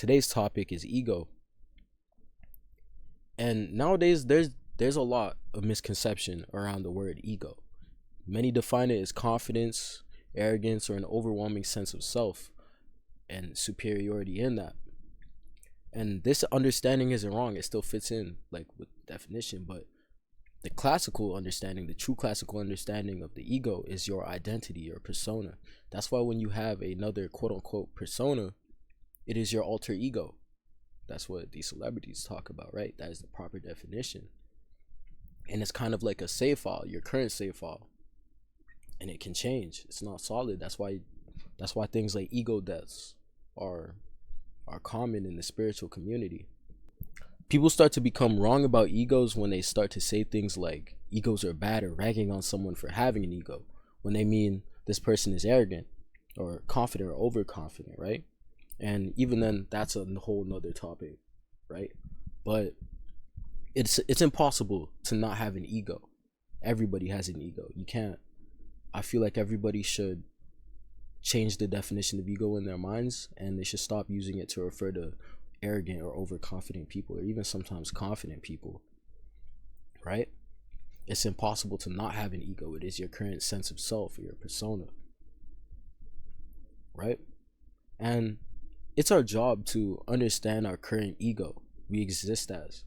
today's topic is ego. And nowadays there's a lot of misconception around the word ego. Many define it as confidence, arrogance, or an overwhelming sense of self and superiority in that. And this understanding isn't wrong. It still fits in like with definition, but the classical understanding, the true classical understanding of the ego is your identity, your persona. That's why when you have another quote unquote persona, it is your alter ego. That's what these celebrities talk about, right? That is the proper definition. And it's kind of like a save file, your current save file. And it can change. It's not solid. That's why things like ego deaths are common in the spiritual community. People start to become wrong about egos when they start to say things like egos are bad or ragging on someone for having an ego when they mean this person is arrogant or confident or overconfident, right? And even then, that's a whole nother topic, right? But it's impossible to not have an ego. Everybody has an ego. You can't. I feel like everybody should change the definition of ego in their minds, and they should stop using it to refer to arrogant or overconfident people, or even sometimes confident people, right? It's impossible to not have an ego. It is your current sense of self or your persona, right? And it's our job to understand our current ego we exist as,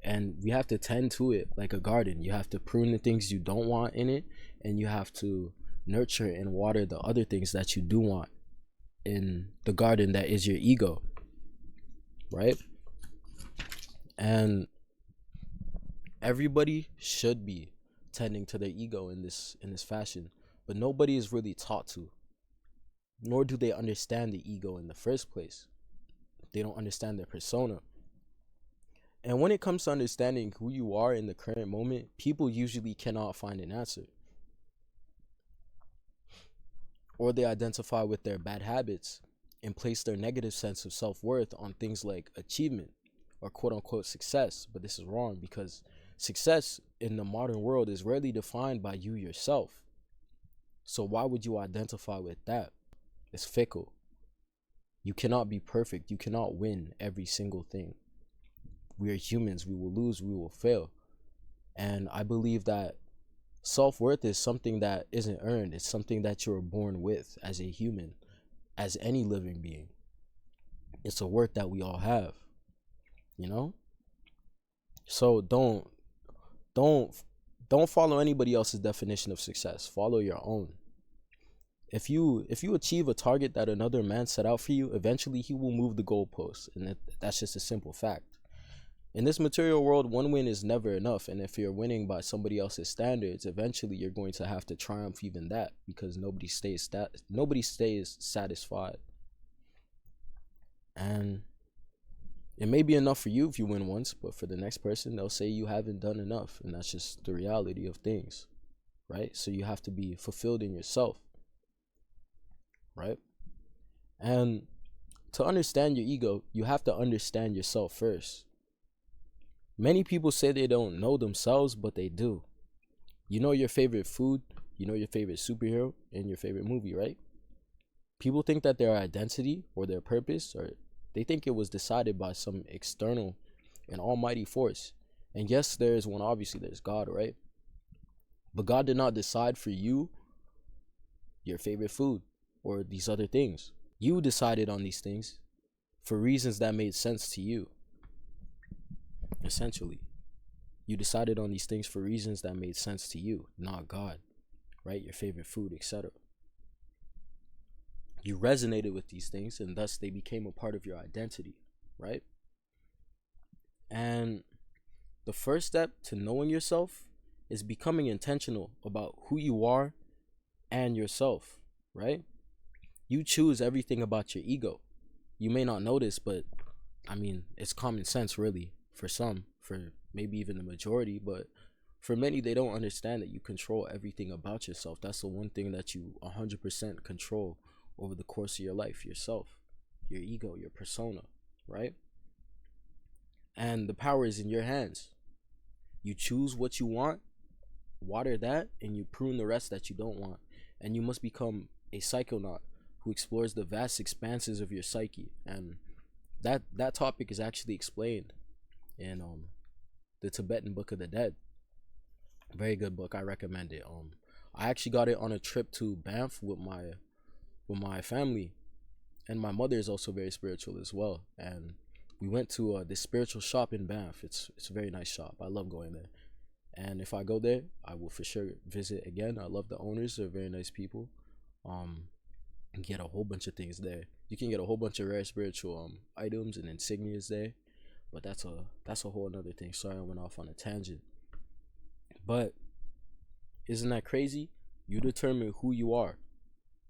and we have to tend to it like a garden. You have to prune the things you don't want in it, and you have to nurture and water the other things that you do want in the garden that is your ego, right? And everybody should be tending to their ego in this fashion, but nobody is really taught to, nor do they understand the ego in the first place. They don't understand their persona. And when it comes to understanding who you are in the current moment, people usually cannot find an answer, or they identify with their bad habits and place their negative sense of self-worth on things like achievement or quote-unquote success. But this is wrong, because success in the modern world is rarely defined by you yourself. So why would you identify with that? It's fickle. You cannot be perfect. You cannot win every single thing. We are humans. We will lose. We will fail. And I believe that self-worth is something that isn't earned. It's something that you're born with as a human, as any living being. It's a worth that we all have, you know? So don't follow anybody else's definition of success. Follow your own. If you achieve a target that another man set out for you, eventually he will move the goalposts, and that's just a simple fact. In this material world, one win is never enough, and if you're winning by somebody else's standards, eventually you're going to have to triumph even that, because nobody stays satisfied. And it may be enough for you if you win once, but for the next person, they'll say you haven't done enough, and that's just the reality of things, right? So you have to be fulfilled in yourself, right? And to understand your ego, you have to understand yourself first. Many people say they don't know themselves, but they do. You know your favorite food, you know your favorite superhero, and your favorite movie, right? People think that their identity or their purpose, or they think it was decided by some external and almighty force. And yes, there is one. Obviously, there's God, right? But God did not decide for you your favorite food or these other things. You decided on these things for reasons that made sense to you. Essentially, you decided on these things for reasons that made sense to you, not God, right? Your favorite food, etc. You resonated with these things, and thus they became a part of your identity, right? And the first step to knowing yourself is becoming intentional about who you are and yourself, right? You choose everything about your ego. You may not notice, but I mean, it's common sense, really. For some, for maybe even the majority, but for many, they don't understand that you control everything about yourself. That's the one thing that you 100% control over the course of your life: yourself, your ego, your persona, right? And the power is in your hands. You choose what you want, water that, and you prune the rest that you don't want. And you must become a psychonaut who explores the vast expanses of your psyche and That topic is actually explained in the Tibetan Book of the Dead. Very good book. I recommend it. I actually got it on a trip to Banff with my family, and my mother is also very spiritual as well. And we went to this spiritual shop in Banff. It's a very nice shop. I love going there. And if I go there, I will for sure visit again. I love the owners. They're very nice people. And get a whole bunch of things there. You can get a whole bunch of rare spiritual items and insignias there. But that's a whole another thing. Sorry, I went off on a tangent. But isn't that crazy? You determine who you are.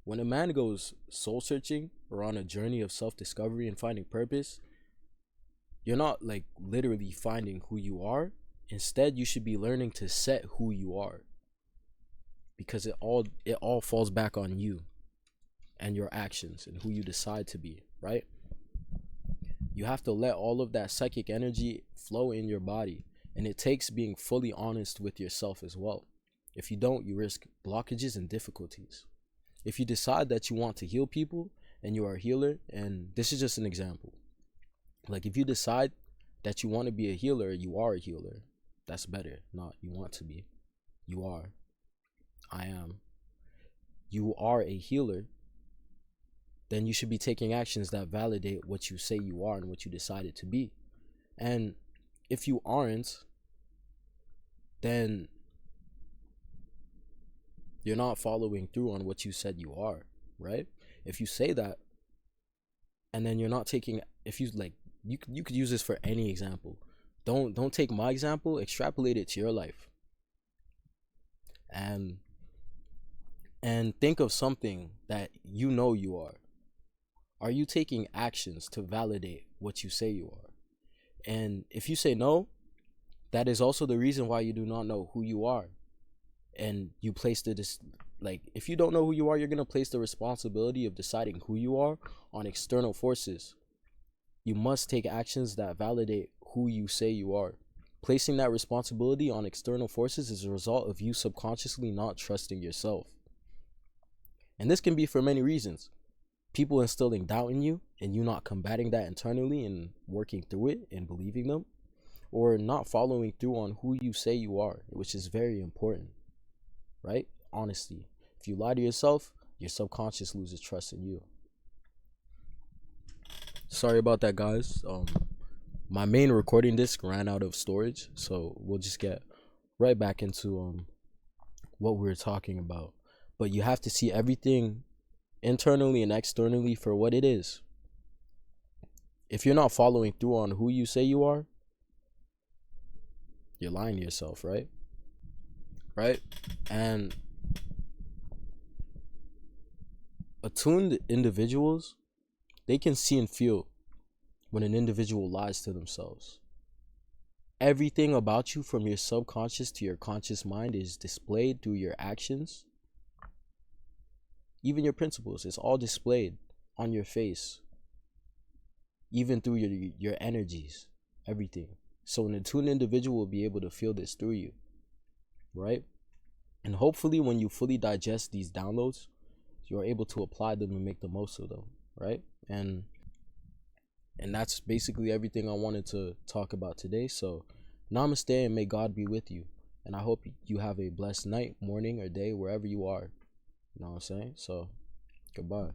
When a man goes soul searching or on a journey of self-discovery and finding purpose, you're not like literally finding who you are. Instead, you should be learning to set who you are. Because it all falls back on you and your actions and who you decide to be, right? You have to let all of that psychic energy flow in your body. And it takes being fully honest with yourself as well. If you don't, you risk blockages and difficulties. If you decide that you want to heal people and you are a healer, and this is just an example. Like if you decide that you want to be a healer, you are a healer. That's better. Not you want to be. You are. I am. You are a healer. Then you should be taking actions that validate what you say you are and what you decided to be. And if you aren't, then you're not following through on what you said you are, right? If you say that, and then you're not taking, if you like, you could use this for any example. Don't take my example, extrapolate it to your life. And think of something that you know you are. Are you taking actions to validate what you say you are? And if you say no, that is also the reason why you do not know who you are. And you place if you don't know who you are, you're going to place the responsibility of deciding who you are on external forces. You must take actions that validate who you say you are. Placing that responsibility on external forces is a result of you subconsciously not trusting yourself. And this can be for many reasons. People instilling doubt in you and you not combating that internally and working through it and believing them, or not following through on who you say you are, which is very important, right? Honesty. If you lie to yourself, your subconscious loses trust in you. Sorry about that, guys. My main recording disc ran out of storage, so we'll just get right back into what we were talking about. But you have to see everything internally and externally for what it is. If you're not following through on who you say you are, you're lying to yourself, right? Right? And attuned individuals, they can see and feel when an individual lies to themselves. Everything about you, from your subconscious to your conscious mind, is displayed through your actions. Even your principles, it's all displayed on your face. Even through your energies, everything. So an attuned individual will be able to feel this through you, right? And hopefully when you fully digest these downloads, you're able to apply them and make the most of them, right? And that's basically everything I wanted to talk about today. So namaste and may God be with you. And I hope you have a blessed night, morning, or day, wherever you are. You know what I'm saying? So goodbye.